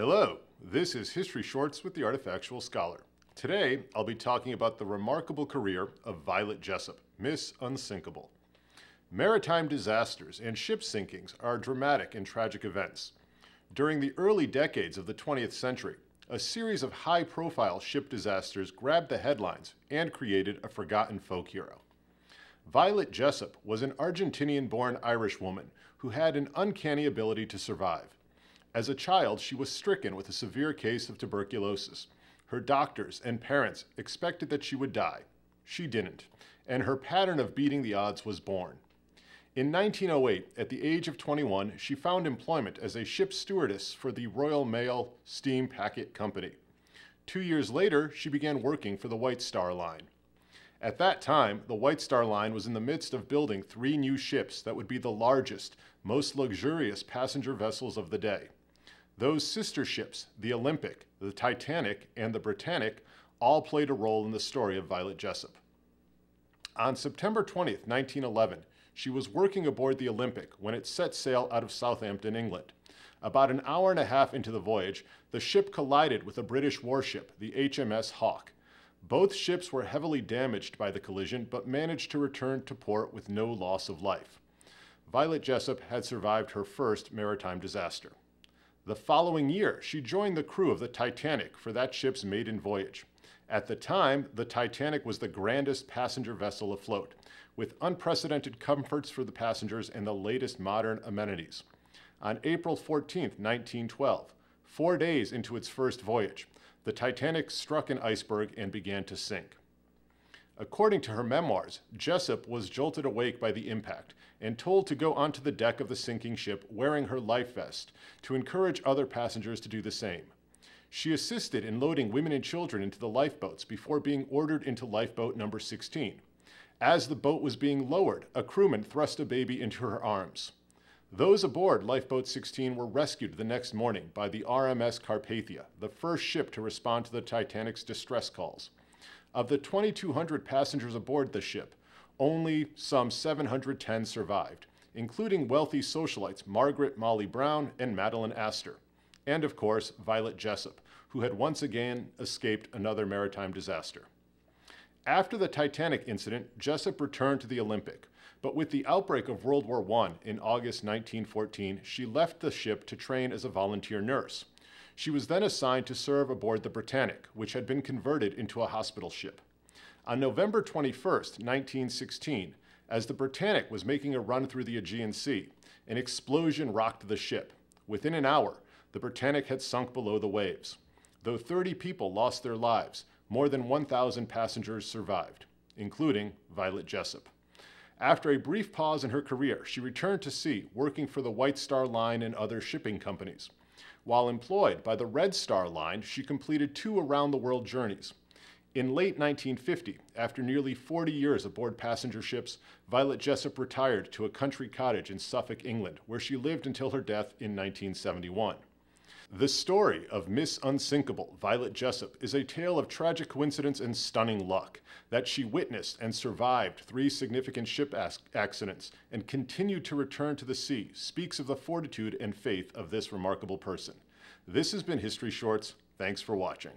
Hello, this is History Shorts with the Artifactual Scholar. Today, I'll be talking about the remarkable career of Violet Jessup, Miss Unsinkable. Maritime disasters and ship sinkings are dramatic and tragic events. During the early decades of the 20th century, a series of high-profile ship disasters grabbed the headlines and created a forgotten folk hero. Violet Jessup was an Argentinian-born Irish woman who had an uncanny ability to survive. As a child, she was stricken with a severe case of tuberculosis. Her doctors and parents expected that she would die. She didn't, and her pattern of beating the odds was born. In 1908, at the age of 21, she found employment as a ship stewardess for the Royal Mail Steam Packet Company. 2 years later, she began working for the White Star Line. At that time, the White Star Line was in the midst of building 3 new ships that would be the largest, most luxurious passenger vessels of the day. Those sister ships, the Olympic, the Titanic, and the Britannic, all played a role in the story of Violet Jessup. On September 20th, 1911, she was working aboard the Olympic when it set sail out of Southampton, England. About an hour and a half into the voyage, the ship collided with a British warship, the HMS Hawke. Both ships were heavily damaged by the collision, but managed to return to port with no loss of life. Violet Jessup had survived her first maritime disaster. The following year, she joined the crew of the Titanic for that ship's maiden voyage. At the time, the Titanic was the grandest passenger vessel afloat, with unprecedented comforts for the passengers and the latest modern amenities. On April 14, 1912, 4 days into its first voyage, the Titanic struck an iceberg and began to sink. According to her memoirs, Jessup was jolted awake by the impact and told to go onto the deck of the sinking ship wearing her life vest to encourage other passengers to do the same. She assisted in loading women and children into the lifeboats before being ordered into lifeboat number 16. As the boat was being lowered, a crewman thrust a baby into her arms. Those aboard Lifeboat 16 were rescued the next morning by the RMS Carpathia, the first ship to respond to the Titanic's distress calls. Of the 2,200 passengers aboard the ship, only some 710 survived, including wealthy socialites Margaret Molly Brown and Madeline Astor, and of course, Violet Jessup, who had once again escaped another maritime disaster. After the Titanic incident, Jessup returned to the Olympic, but with the outbreak of World War I in August 1914, she left the ship to train as a volunteer nurse. She was then assigned to serve aboard the Britannic, which had been converted into a hospital ship. On November 21, 1916, as the Britannic was making a run through the Aegean Sea, an explosion rocked the ship. Within an hour, the Britannic had sunk below the waves. Though 30 people lost their lives, more than 1,000 passengers survived, including Violet Jessup. After a brief pause in her career, she returned to sea, working for the White Star Line and other shipping companies. While employed by the Red Star Line, she completed 2 around-the-world journeys. In late 1950, after nearly 40 years aboard passenger ships, Violet Jessup retired to a country cottage in Suffolk, England, where she lived until her death in 1971. The story of Miss Unsinkable, Violet Jessup, is a tale of tragic coincidence and stunning luck. That she witnessed and survived 3 significant ship accidents and continued to return to the sea speaks of the fortitude and faith of this remarkable person. This has been History Shorts. Thanks for watching.